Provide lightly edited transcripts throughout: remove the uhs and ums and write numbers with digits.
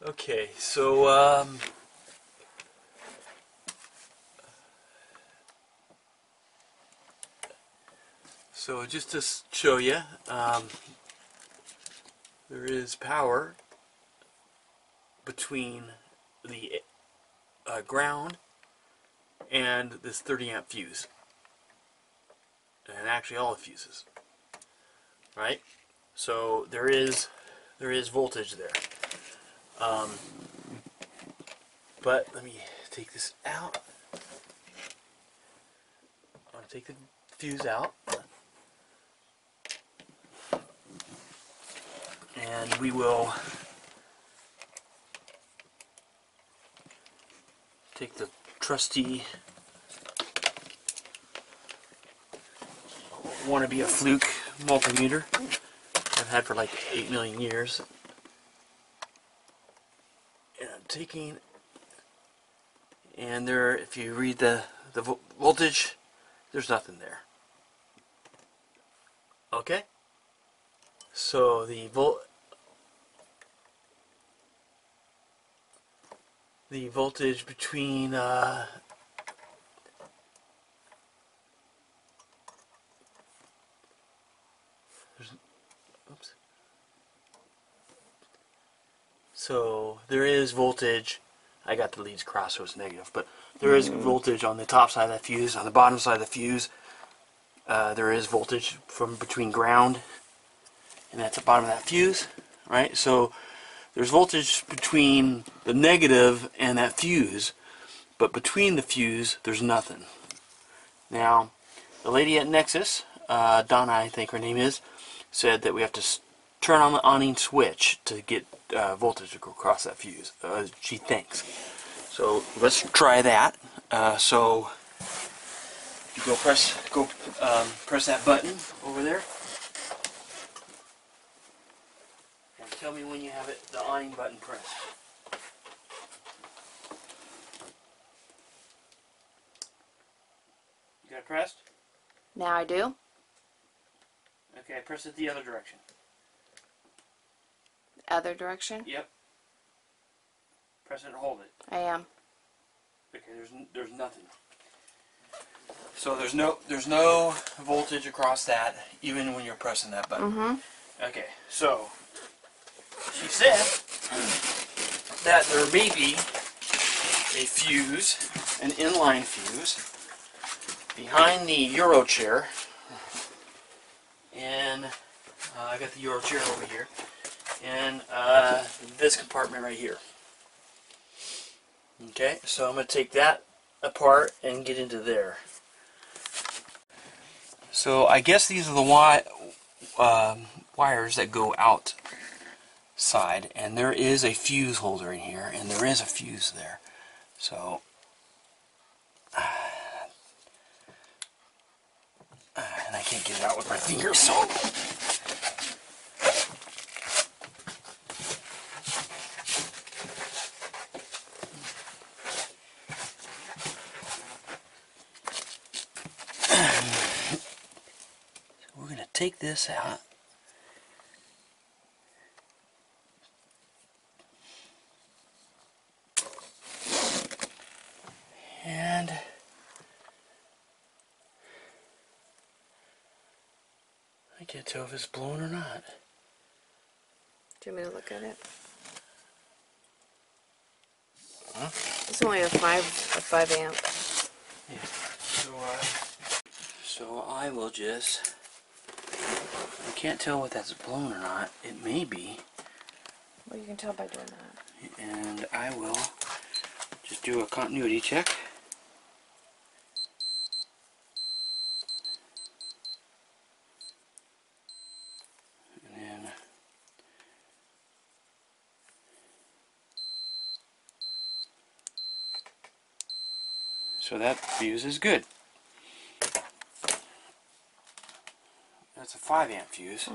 Okay, so just to show you, there is power between the ground and this 30 amp fuse, and actually all the fuses, right? So there is voltage there. But let me take this out. I'm going to take the fuse out. And we will take the trusty wannabe a fluke multimeter I've had for like 8 million years. And I'm taking, and there, if you read the voltage, there's nothing there. Okay? So the voltage between oops. So there is voltage. I got the leads crossed, so it's negative, but there is voltage on the top side of the fuse. On the bottom side of the fuse, there is voltage from between ground, and that's the bottom of that fuse, right? So there's voltage between the negative and that fuse, but between the fuse, there's nothing. Now, the lady at Nexus, Donna, I think her name is, said that we have to turn on the awning switch to get voltage to go across that fuse. She thinks. So let's try that. So you go press that button over there, and tell me when you have it, the awning button pressed. You got it pressed? Now I do. Okay, press it the other direction. Other direction? Yep. Press it and hold it. I am. Okay, there's nothing. So there's no voltage across that, even when you're pressing that button. Okay, so she said that there may be a fuse, an inline fuse, behind the Euro chair, and I got the Euro chair over here, and this compartment right here. Okay, so I'm going to take that apart and get into there. So I guess these are the wires that go outside, and there is a fuse holder in here, and there is a fuse there. So and I can't get it out with my fingers, so we're going to take this out. And I can't tell if it's blown or not. Do you want me to look at it? Huh? It's only a 5 amp. Yeah. So I will just, I can't tell if that's blown or not. It may be. Well, you can tell by doing that. And I will just do a continuity check. And then so that fuse is good. That's a 5 amp fuse.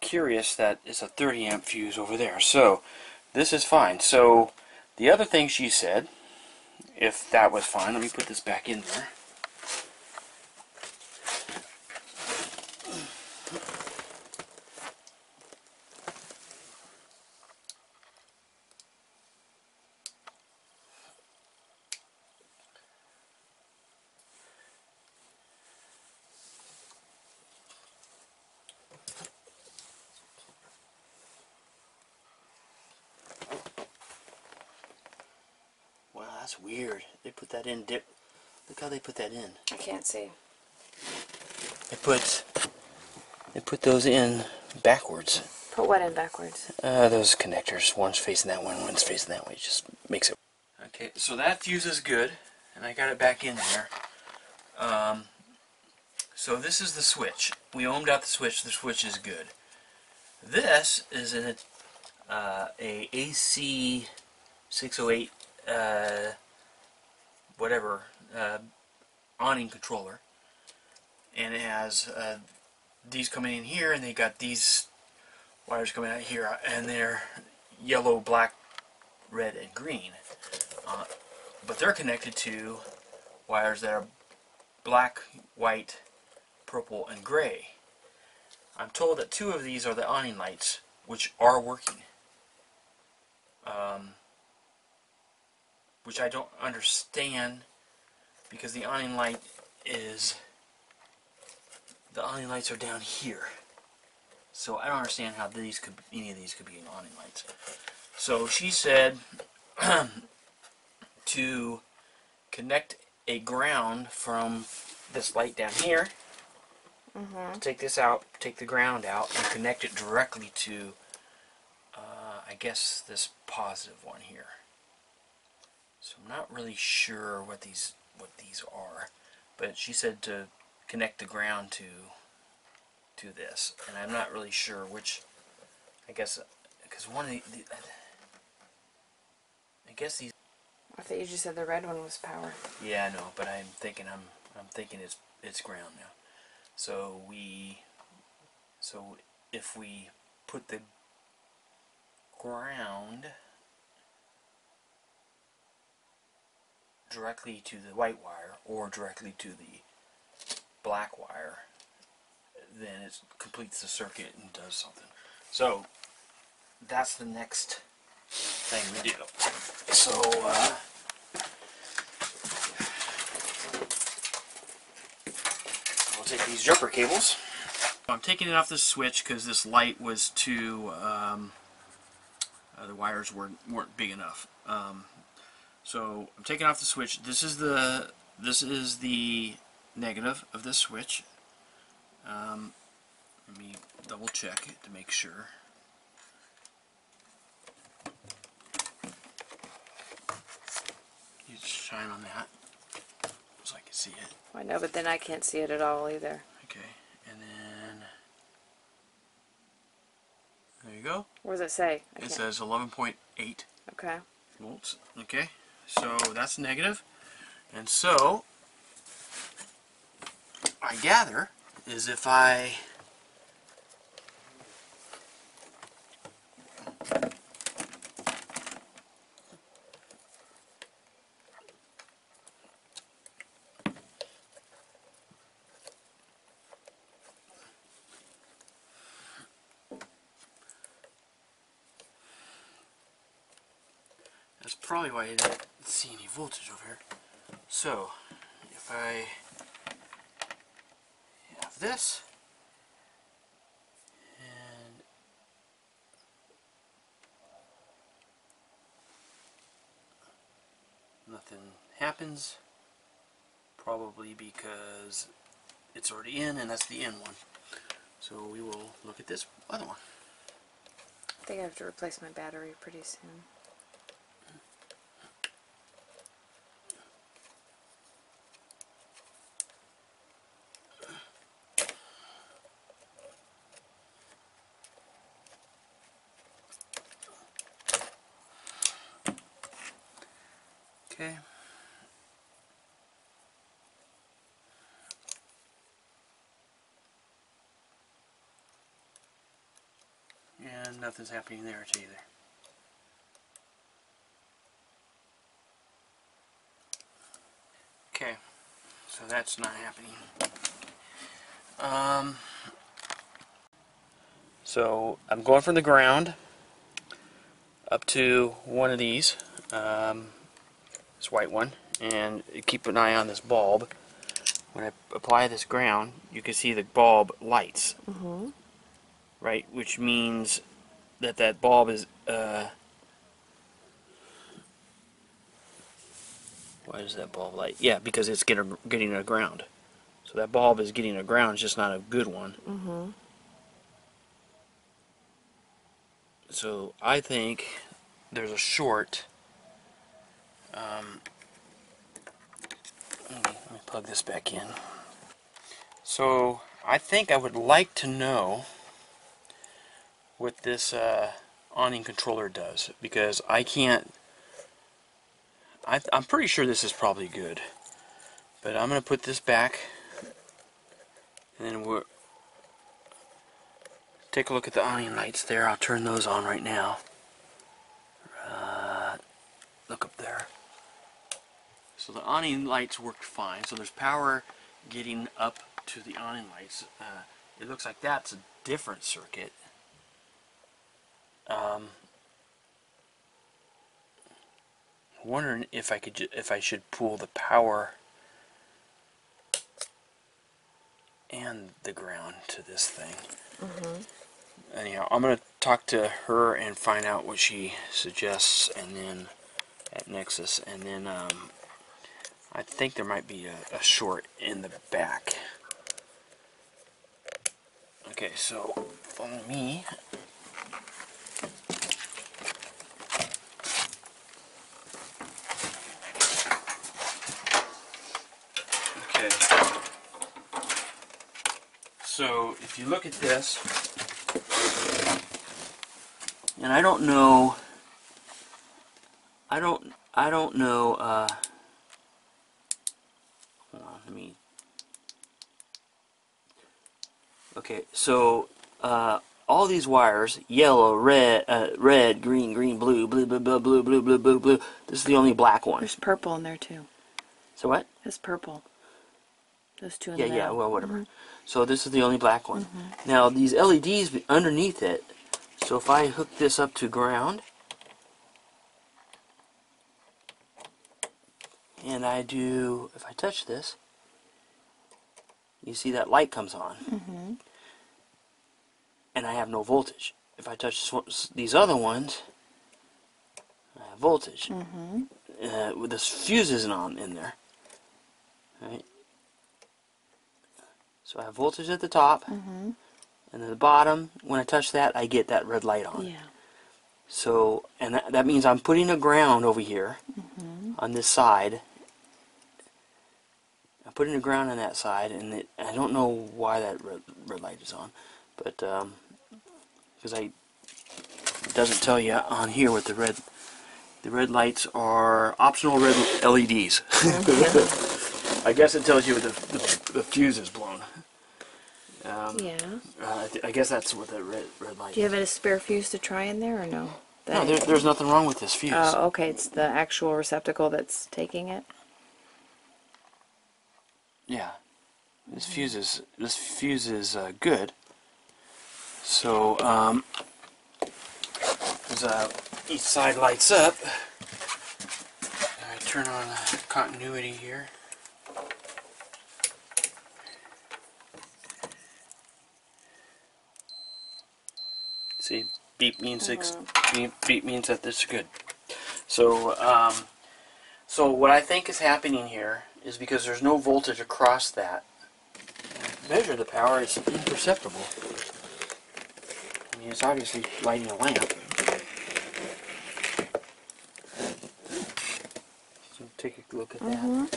Curious that it's a 30 amp fuse over there. So this is fine. So the other thing she said, if that was fine, let me put this back in there. that's weird. They put that in dip. Look how they put that in. I can't see. They put those in backwards. Put what in backwards? Those connectors. One's facing that way, one's facing that way. It just makes it. Okay, so that fuse is good, and I got it back in there. So this is the switch. We ohmed out the switch. The switch is good. This is a AC 608 whatever awning controller, and it has these coming in here, and they got these wires coming out here, and they're yellow, black, red, and green. But they're connected to wires that are black, white, purple, and gray. I'm told that 2 of these are the awning lights, which are working. Which I don't understand, because the awning lights are down here. So I don't understand how any of these could be awning lights. So she said to connect a ground from this light down here. Take this out, take the ground out, and connect it directly to, I guess, this positive one here. So I'm not really sure what these are, but she said to connect the ground to this, and I'm not really sure which. I guess because one of I guess these. I thought you just said the red one was power. Yeah, I know, but I'm thinking it's ground now. So if we put the ground directly to the white wire or directly to the black wire, then it completes the circuit and does something. So that's the next thing we do. So we'll take these jumper cables. I'm taking it off this switch because this light was too the wires weren't big enough. So I'm taking off the switch. This is the negative of this switch. Let me double check it to make sure. You shine on that so I can see it. I know, but then I can't see it at all either. Okay, and then there you go. What does it say? It says 11.8 Okay. volts. Okay, so that's negative, and so I gather is if I that's probably why I didn't see any voltage over here. So if I have this and nothing happens, probably because it's already in, and that's the in one. So we will look at this other one. I think I have to replace my battery pretty soon. Okay. And nothing's happening there either. Okay, so that's not happening. So I'm going from the ground up to one of these, this white one, and keep an eye on this bulb. When I apply this ground, you can see the bulb lights, right? Which means that bulb is Why is that bulb light? Yeah, because it's getting a ground. So that bulb is getting a ground, it's just not a good one. Mm-hmm. So I think there's a short. Let me plug this back in. So I think I would like to know what this awning controller does, because I can't. I'm pretty sure this is probably good, but I'm going to put this back, and then we'll take a look at the awning lights there. I'll turn those on right now. Look up there. So the awning lights worked fine. So there's power getting up to the awning lights. It looks like that's a different circuit. Wondering if I should pull the power and the ground to this thing. Mm-hmm. Anyhow, I'm going to talk to her and find out what she suggests, and then at Nexus, and then I think there might be a short in the back. Okay, so follow me. Okay. So if you look at this, and I don't know. Hold on, let me. Okay, so all these wires, yellow, red, green, blue, blue, blue, blue, blue, blue, blue, blue, blue. This is the only black one. There's purple in there too. So what? There's purple. Those two in Yeah, the middle. yeah, well, whatever. Mm-hmm. So this is the only black one. Mm-hmm. Now these LEDs underneath it. So if I hook this up to ground, and if I touch this, you see that light comes on. Mm-hmm. And I have no voltage. If I touch these other ones, I have voltage. Mm-hmm. This fuse isn't on in there. Right? So I have voltage at the top, Mm-hmm. and at the bottom, when I touch that, I get that red light on. Yeah. So, and that means I'm putting a ground over here on this side. I'm putting a ground on that side, and I don't know why that red light is on, but because it doesn't tell you on here what the red lights are optional red LEDs. I guess it tells you the fuse is blown. Yeah. I guess that's what the red light Do you is. have a spare fuse to try in there or no? No, there's nothing wrong with this fuse. Oh, okay. It's the actual receptacle that's taking it. Yeah, this fuse is good. So as each side lights up, I turn on continuity here. See, beep means beep means that this is good. So so what I think is happening here is because there's no voltage across that. Measure the power, it's imperceptible. I mean, it's obviously lighting a lamp. So take a look at that.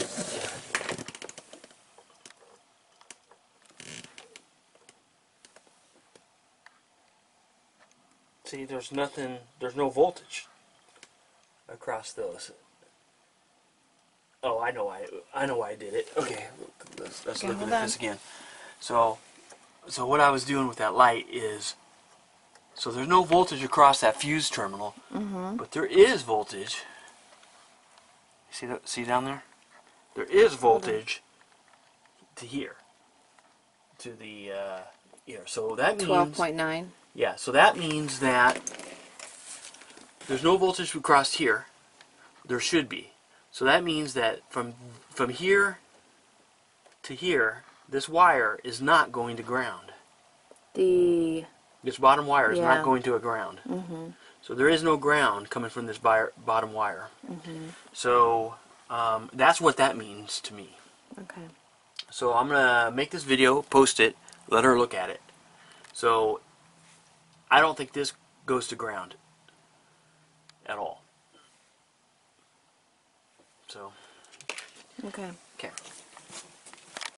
See, there's no voltage across those. Oh, I know why I did it. Okay, let's look at this again. So what I was doing with that light is, so there's no voltage across that fuse terminal, but there is voltage. See down there? There is voltage to here, to the here. So that means 12.9. yeah. So that means that there's no voltage across here. There should be. So that means that from here to here, this wire is not going to ground. This bottom wire is not going to a ground. So there is no ground coming from this bottom wire. So That's what that means to me. Okay. So I'm gonna make this video, post it, let her look at it. So I don't think this goes to ground at all. So Okay. okay.